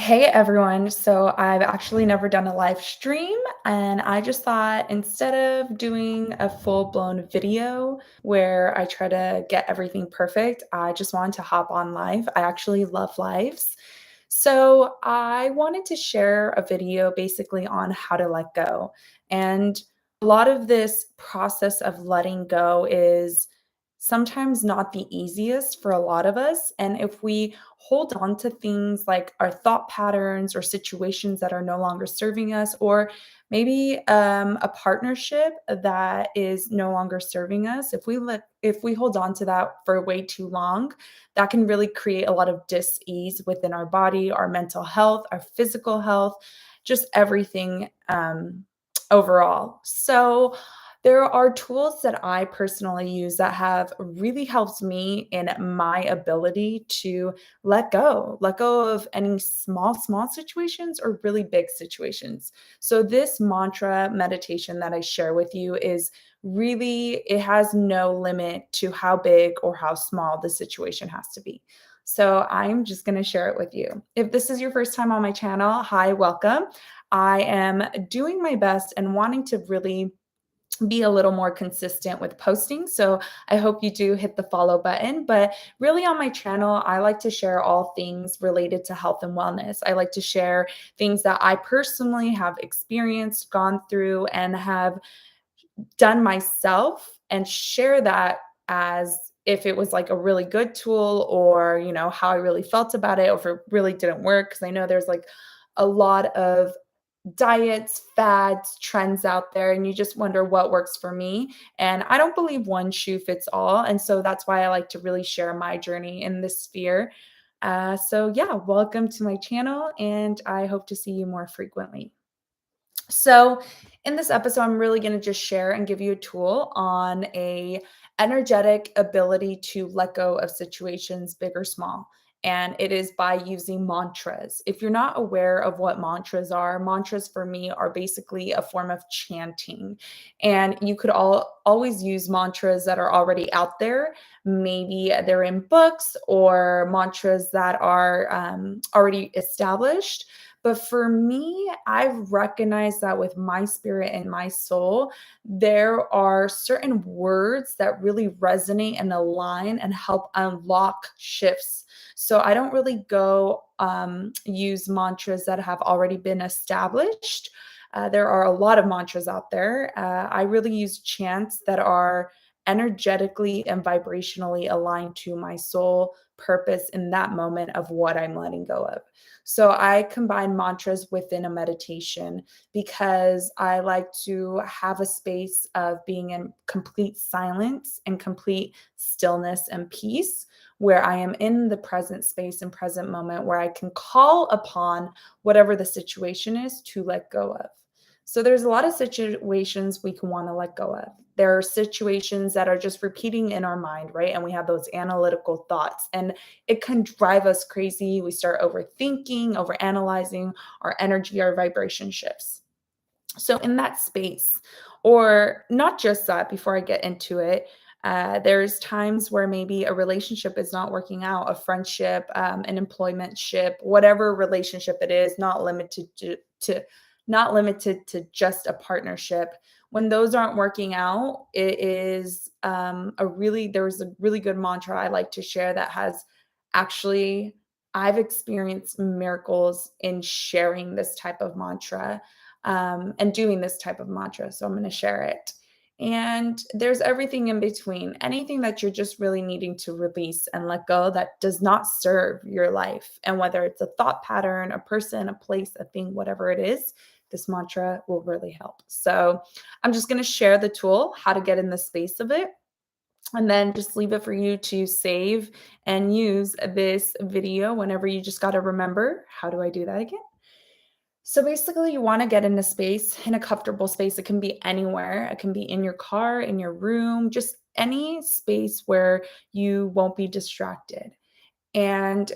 Hey everyone. So I've actually never done a live stream, and I just thought instead of doing a full-blown video where I try to get everything perfect, I just wanted to hop on live. I actually love lives. So I wanted to share a video basically on how to let go. And a lot of this process of letting go is sometimes not the easiest for a lot of us. And if we hold on to things like our thought patterns or situations that are no longer serving us, or maybe a partnership that is no longer serving us, if we hold on to that for way too long, that can really create a lot of dis-ease within our body, our mental health, our physical health, just everything overall. So there are tools that I personally use that have really helped me in my ability to let go of any small situations or really big situations. So, this mantra meditation that I share with you is really, it has no limit to how big or how small the situation has to be. So, I'm just going to share it with you. If this is your first time on my channel, hi, welcome. I am doing my best and wanting to really be a little more consistent with posting. So I hope you do hit the follow button. But really, on my channel, I like to share all things related to health and wellness. I like to share things that I personally have experienced, gone through, and have done myself and share that as if it was like a really good tool or, how I really felt about it or if it really didn't work. Cause I know there's like a lot of diets, fads, trends out there, and you just wonder what works for me. And I don't believe one shoe fits all. And so that's why I like to really share my journey in this sphere. So, yeah, welcome to my channel, and I hope to see you more frequently. So, in this episode, I'm really going to just share and give you a tool on a energetic ability to let go of situations, big or small. And it is by using mantras. If you're not aware of what mantras for me are basically a form of chanting. And you could always use mantras that are already out there. Maybe they're in books or mantras that are already established. But for me, I've recognized that with my spirit and my soul, there are certain words that really resonate and align and help unlock shifts. So I don't really go use mantras that have already been established. There are a lot of mantras out there. I really use chants that are energetically and vibrationally aligned to my soul purpose in that moment of what I'm letting go of. So I combine mantras within a meditation because I like to have a space of being in complete silence and complete stillness and peace, where I am in the present space and present moment where I can call upon whatever the situation is to let go of. So there's a lot of situations we can want to let go of. There are situations that are just repeating in our mind, right? And we have those analytical thoughts, and it can drive us crazy. We start overthinking, overanalyzing, our energy, our vibration shifts. So, in that space, or not just that, before I get into it, there's times where maybe a relationship is not working out, a friendship, an employment ship, whatever relationship it is, not limited to just a partnership. When those aren't working out, it is there's a really good mantra I like to share that has actually I've experienced miracles in sharing this type of mantra and doing this type of mantra. So I'm going to share it. And there's everything in between, anything that you're just really needing to release and let go that does not serve your life. And whether it's a thought pattern, a person, a place, a thing, whatever it is, this mantra will really help. So I'm just going to share the tool, how to get in the space of it, and then just leave it for you to save and use this video whenever you just got to remember, how do I do that again? So basically, you want to get in a space, in a comfortable space. It can be anywhere. It can be in your car, in your room, just any space where you won't be distracted. And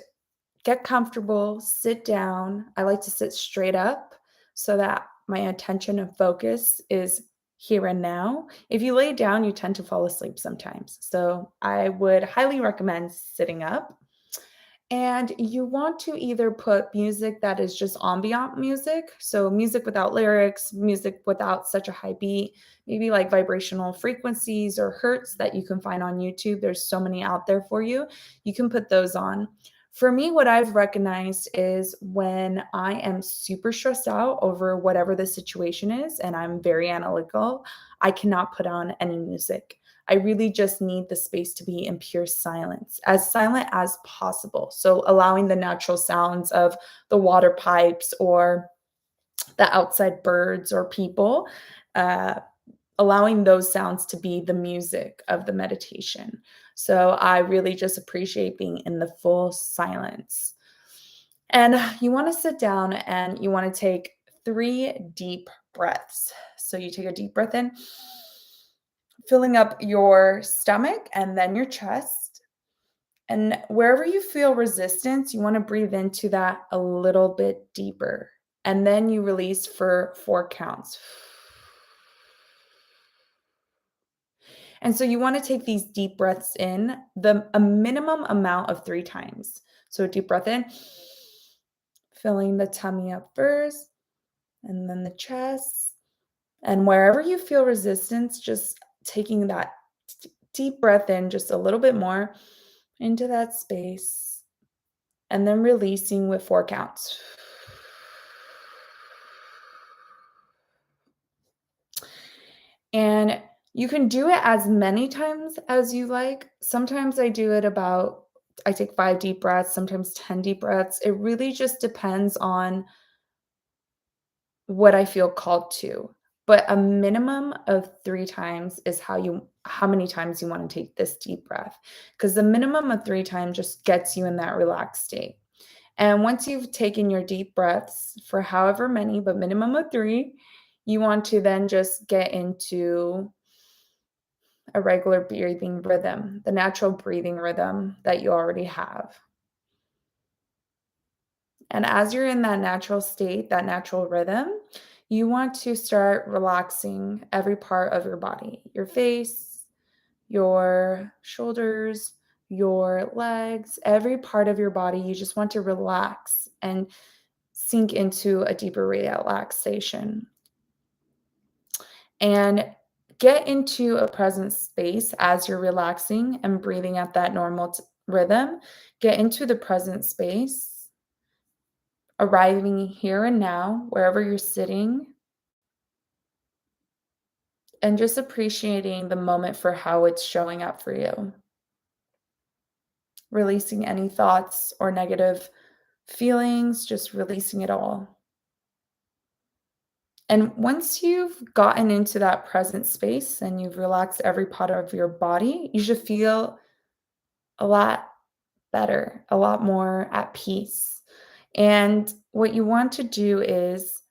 get comfortable, sit down. I like to sit straight up so that my attention and focus is here and now. If you lay down, you tend to fall asleep sometimes. So I would highly recommend sitting up. And you want to either put music that is just ambient music, so music without lyrics, music without such a high beat, maybe like vibrational frequencies or hertz that you can find on YouTube. There's so many out there for you. You can put those on. For me, what I've recognized is when I am super stressed out over whatever the situation is and I'm very analytical, I cannot put on any music. I really just need the space to be in pure silence, as silent as possible. So, allowing the natural sounds of the water pipes or the outside birds or people, uh, allowing those sounds to be the music of the meditation. So, I really just appreciate being in the full silence. And you want to sit down and you want to take 3 deep breaths. So, you take a deep breath in, filling up your stomach and then your chest. And wherever you feel resistance, you want to breathe into that a little bit deeper. And then you release for 4 counts. And so you want to take these deep breaths in, a minimum amount of 3 times. So deep breath in, filling the tummy up first, and then the chest. And wherever you feel resistance, just taking that deep breath in just a little bit more into that space, and then releasing with 4 counts. And you can do it as many times as you like. Sometimes I take 5 deep breaths, sometimes 10 deep breaths. It really just depends on what I feel called to. But a minimum of 3 times is how many times you want to take this deep breath. Because the minimum of 3 times just gets you in that relaxed state. And once you've taken your deep breaths for however many, but minimum of 3, you want to then just get into a regular breathing rhythm, the natural breathing rhythm that you already have. And as you're in that natural state, that natural rhythm, you want to start relaxing every part of your body, your face, your shoulders, your legs, every part of your body. You just want to relax and sink into a deeper relaxation and get into a present space as you're relaxing and breathing at that normal rhythm. Get into the present space, arriving here and now, wherever you're sitting, and just appreciating the moment for how it's showing up for you. Releasing any thoughts or negative feelings, just releasing it all. And once you've gotten into that present space and you've relaxed every part of your body, you should feel a lot better, a lot more at peace. And what you want to do is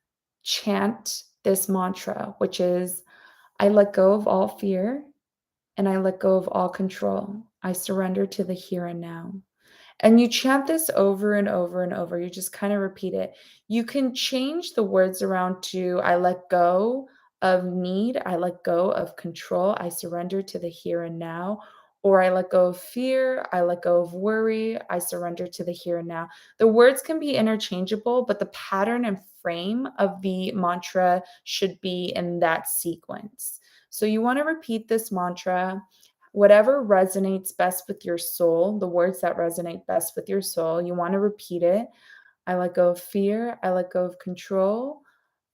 chant this mantra, which is I let go of all fear and I let go of all control. I surrender to the here and now. And you chant this over and over and over. You just kind of repeat it. You can change the words around to I let go of need, I let go of control, I surrender to the here and now, or I let go of fear, I let go of worry, I surrender to the here and now. The words can be interchangeable, but the pattern and frame of the mantra should be in that sequence. So you want to repeat this mantra. Whatever resonates best with your soul, the words that resonate best with your soul, you want to repeat it. I let go of fear. I let go of control.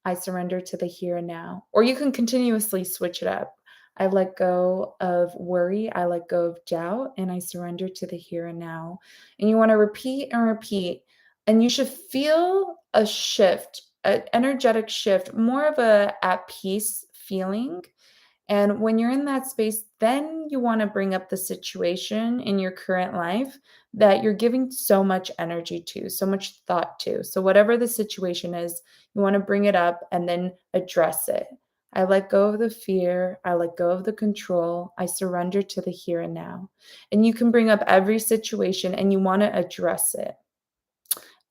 I surrender to the here and now. Or you can continuously switch it up. I let go of worry. I let go of doubt. And I surrender to the here and now. And you want to repeat and repeat. And you should feel a shift, an energetic shift, more of a at peace feeling. And when you're in that space, then you want to bring up the situation in your current life that you're giving so much energy to, so much thought to. So, whatever the situation is, you want to bring it up and then address it. I let go of the fear. I let go of the control. I surrender to the here and now. And you can bring up every situation and you want to address it.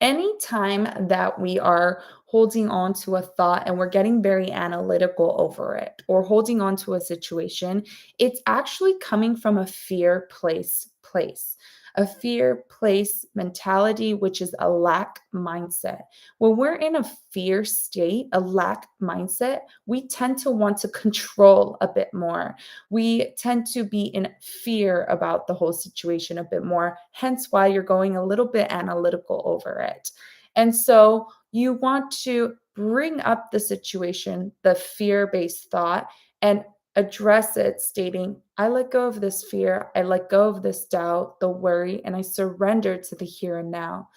Anytime that we are holding on to a thought and we're getting very analytical over it or holding on to a situation, it's actually coming from a fear place. a fear place mentality, which is a lack mindset. When we're in a fear state, a lack mindset, we tend to want to control a bit more. We tend to be in fear about the whole situation a bit more, hence why you're going a little bit analytical over it. And so you want to bring up the situation, the fear based thought, and address it, stating, I let go of this fear, I let go of this doubt, the worry, and I surrender to the here and now.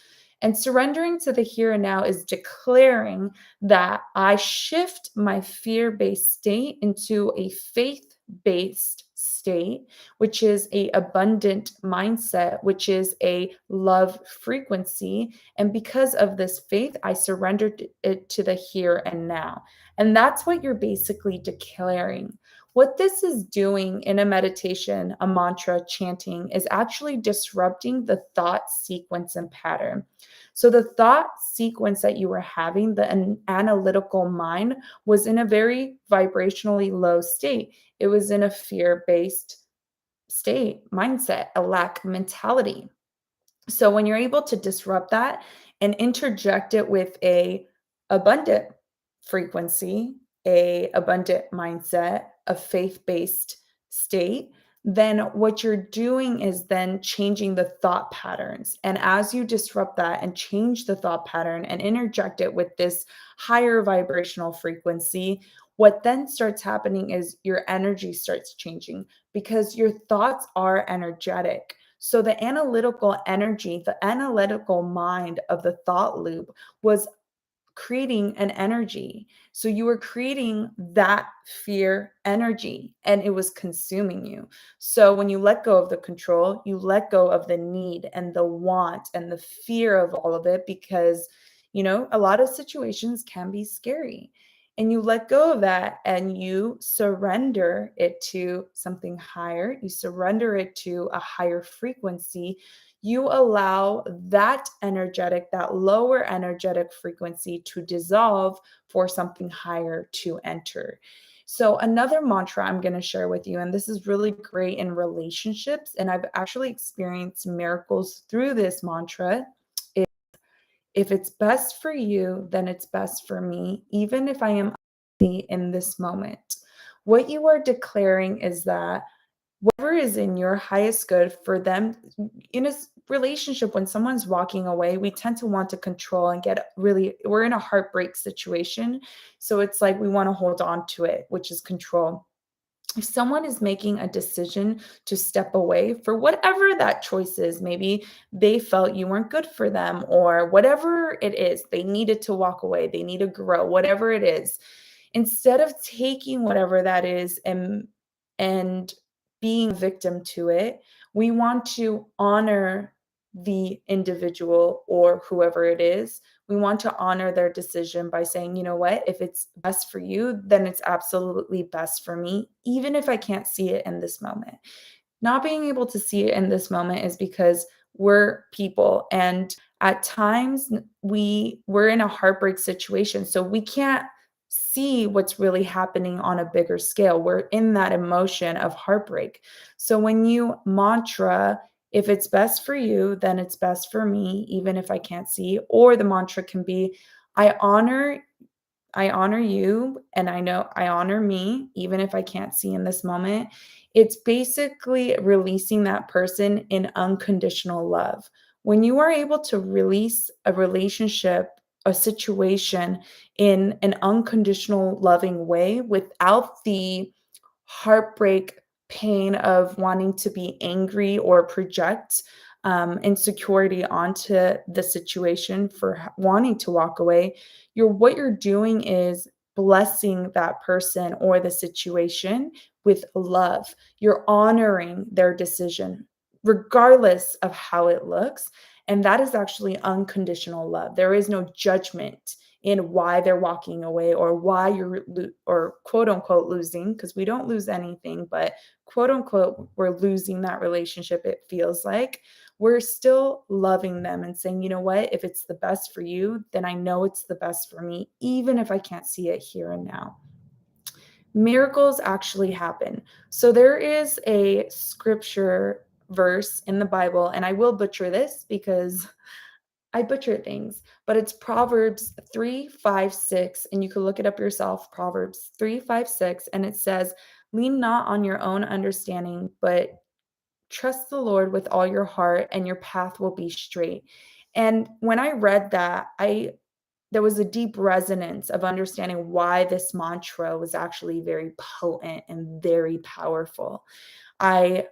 And surrendering to the here and now is declaring that I shift my fear based state into a faith based state, which is a abundant mindset, which is a love frequency. And because of this faith, I surrendered it to the here and now. And that's what you're basically declaring. What this is doing in a meditation, a mantra chanting, is actually disrupting the thought sequence and pattern. So, the thought sequence that you were having, the analytical mind, was in a very vibrationally low state. It was in a fear based state, mindset, a lack mentality. So when you're able to disrupt that and interject it with a abundant frequency, a abundant mindset, a faith-based state, then what you're doing is then changing the thought patterns. And as you disrupt that and change the thought pattern and interject it with this higher vibrational frequency, what then starts happening is your energy starts changing because your thoughts are energetic. So the analytical energy, the analytical mind of the thought loop was creating an energy. So you were creating that fear energy and it was consuming you. So when you let go of the control, you let go of the need and the want and the fear of all of it because, a lot of situations can be scary. And you let go of that and you surrender it to something higher. You surrender it to a higher frequency. You allow that energetic, that lower energetic frequency to dissolve for something higher to enter. So, another mantra I'm going to share with you, and this is really great in relationships, and I've actually experienced miracles through this mantra. If it's best for you, then it's best for me, even if I am unhappy in this moment. What you are declaring is that whatever is in your highest good for them in a relationship, when someone's walking away, we tend to want to control and get really, we're in a heartbreak situation. So it's like we want to hold on to it, which is control. If someone is making a decision to step away for whatever that choice is, maybe they felt you weren't good for them or whatever it is, they needed to walk away, they need to grow, whatever it is. Instead of taking whatever that is and being a victim to it, we want to honor the individual or whoever it is. We want to honor their decision by saying, you know what, if it's best for you, then it's absolutely best for me, even if I can't see it in this moment. Not being able to see it in this moment is because we're people and at times we're in a heartbreak situation, so we can't see what's really happening on a bigger scale. We're in that emotion of heartbreak. So when you mantra, if it's best for you, then it's best for me, even if I can't see, or the mantra can be, I honor I honor you and I know I honor me, even if I can't see in this moment. It's basically releasing that person in unconditional love. When you are able to release a relationship, a situation in an unconditional loving way without the heartbreak pain of wanting to be angry or project insecurity onto the situation for wanting to walk away, what you're doing is blessing that person or the situation with love. You're honoring their decision regardless of how it looks, and that is actually unconditional love. There is no judgment in why they're walking away or why you're or quote unquote losing, because we don't lose anything, but quote unquote we're losing that relationship, it feels like. We're still loving them and saying, you know what, if it's the best for you, then I know it's the best for me, even if I can't see it here and now. Miracles actually happen. So there is a scripture, verse in the Bible, and I will butcher this because I butcher things, but it's Proverbs 3, 5, 6, and you can look it up yourself. Proverbs 3, 5, 6, and it says, "Lean not on your own understanding, but trust the Lord with all your heart, and your path will be straight." And when I read that, I there was a deep resonance of understanding why this mantra was actually very potent and very powerful. I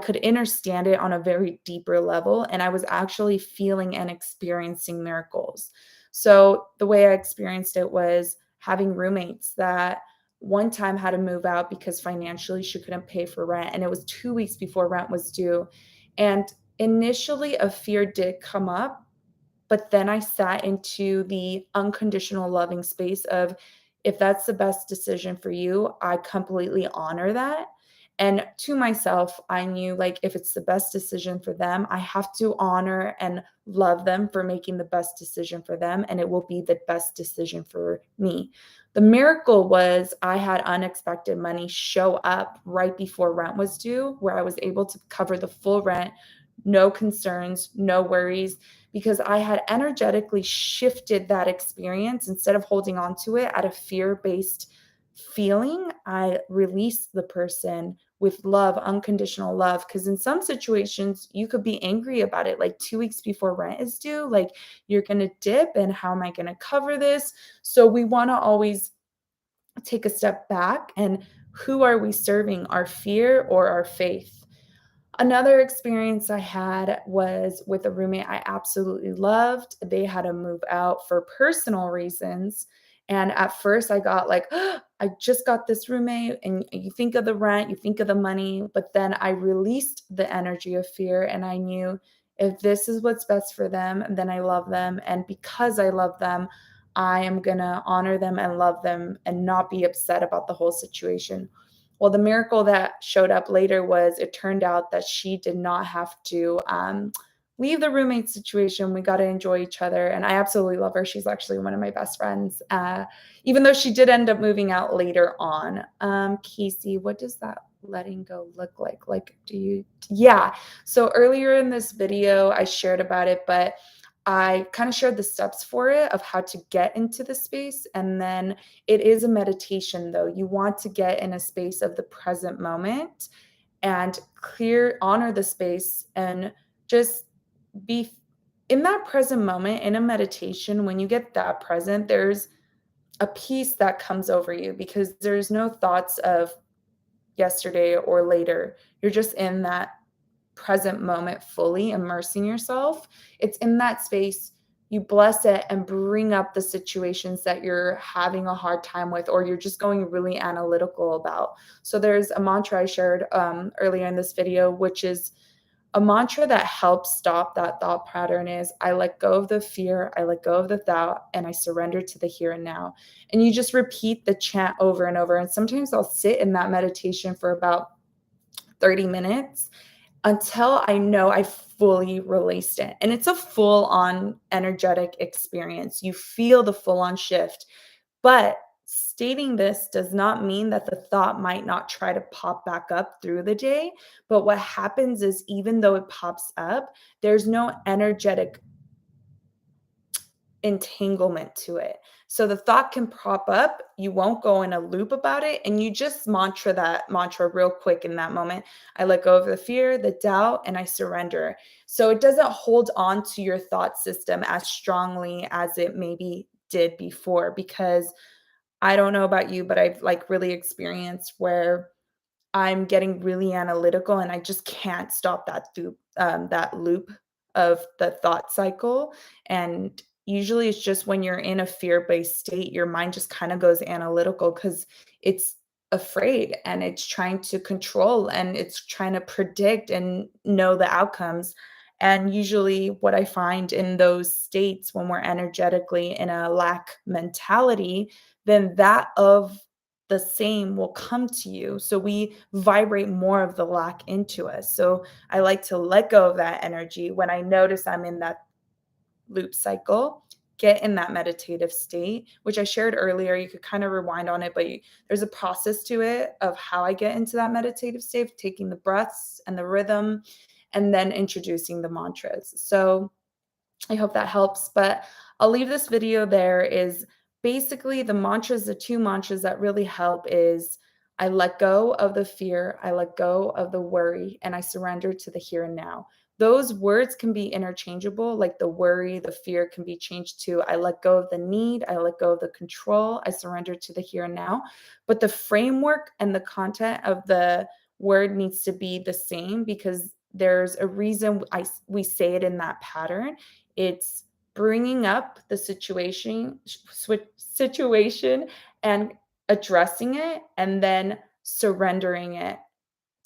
could understand it on a very deeper level, and I was actually feeling and experiencing miracles. So the way I experienced it was having roommates that one time had to move out because financially she couldn't pay for rent, and it was 2 weeks before rent was due. And initially a fear did come up, but then I sat into the unconditional loving space of, if that's the best decision for you, I completely honor that. And to myself, I knew, like, if it's the best decision for them, I have to honor and love them for making the best decision for them, and it will be the best decision for me. The miracle was I had unexpected money show up right before rent was due, where I was able to cover the full rent, no concerns, no worries, because I had energetically shifted that experience. Instead of holding on to it at a fear-based feeling, I released the person with love, unconditional love. Because in some situations, you could be angry about it, like 2 weeks before rent is due, like, you're going to dip, and how am I going to cover this? So we want to always take a step back, and who are we serving, our fear or our faith? Another experience I had was with a roommate I absolutely loved. They had to move out for personal reasons. And at first I got like, I just got this roommate, and you think of the rent, you think of the money, but then I released the energy of fear, and I knew, if this is what's best for them, then I love them. And because I love them, I am going to honor them and love them and not be upset about the whole situation. Well, the miracle that showed up later was, it turned out that she did not have to leave the roommate situation. We got to enjoy each other, and I absolutely love her. She's actually one of my best friends, even though she did end up moving out later on. Casey, what does that letting go look like? Like, do you? Yeah. So earlier in this video, I shared about it, but I kind of shared the steps for it of how to get into the space. And then it is a meditation, though. You want to get in a space of the present moment and honor the space, and just be in that present moment. In a meditation, when you get that present, there's a peace that comes over you, because there's no thoughts of yesterday or later. You're just in that present moment, fully immersing yourself. It's in that space you bless it and bring up the situations that you're having a hard time with, or you're just going really analytical about. So there's a mantra I shared earlier in this video, which is a mantra that helps stop that thought pattern, is, I let go of the fear, I let go of the doubt, and I surrender to the here and now. And you just repeat the chant over and over. And sometimes I'll sit in that meditation for about 30 minutes until I know I fully released it. And it's a full on energetic experience. You feel the full on shift. But stating this does not mean that the thought might not try to pop back up through the day. But what happens is, even though it pops up, there's no energetic entanglement to it. So the thought can pop up, you won't go in a loop about it, and you just mantra that mantra real quick in that moment. I let go of the fear, the doubt, and I surrender. So it doesn't hold on to your thought system as strongly as it maybe did before, because I don't know about you, but I've like really experienced where I'm getting really analytical, and I just can't stop that loop of the thought cycle. And usually it's just when you're in a fear-based state, your mind just kind of goes analytical, because it's afraid, and it's trying to control, and it's trying to predict and know the outcomes. And usually what I find in those states, when we're energetically in a lack mentality, then that of the same will come to you. So we vibrate more of the lack into us. So I like to let go of that energy when I notice I'm in that loop cycle. get in that meditative state, which I shared earlier. You could kind of rewind on it, but there's a process to it of how I get into that meditative state, taking the breaths and the rhythm, and then introducing the mantras. So I hope that helps, but I'll leave this video there is basically the mantras, the 2 mantras that really help is I let go of the fear, I let go of the worry, and I surrender to the here and now. Those words can be interchangeable, like the worry, the fear can be changed to I let go of the need, I let go of the control, I surrender to the here and now. But the framework and the content of the word needs to be the same because there's a reason we say it in that pattern. It's bringing up the situation and addressing it and then surrendering it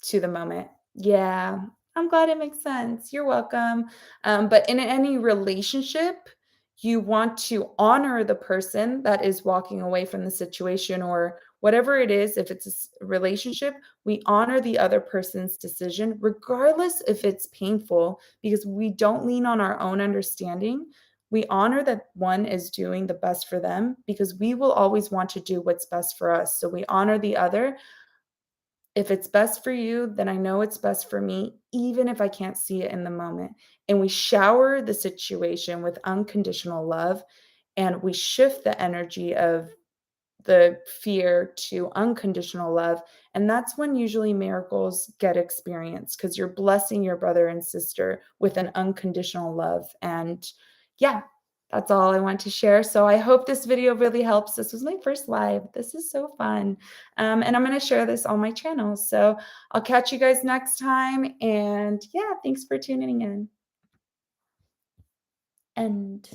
to the moment. Yeah, I'm glad it makes sense. You're welcome. But in any relationship, you want to honor the person that is walking away from the situation or whatever it is. If it's a relationship, we honor the other person's decision, regardless if it's painful, because we don't lean on our own understanding. We honor that one is doing the best for them because we will always want to do what's best for us. So we honor the other. If it's best for you, then I know it's best for me, even if I can't see it in the moment. And we shower the situation with unconditional love and we shift the energy of the fear to unconditional love. And that's when usually miracles get experienced because you're blessing your brother and sister with an unconditional love. And yeah, that's all I want to share. So I hope this video really helps. This was my first live. This is so fun. And I'm going to share this on my channel. So I'll catch you guys next time. And yeah, thanks for tuning in. And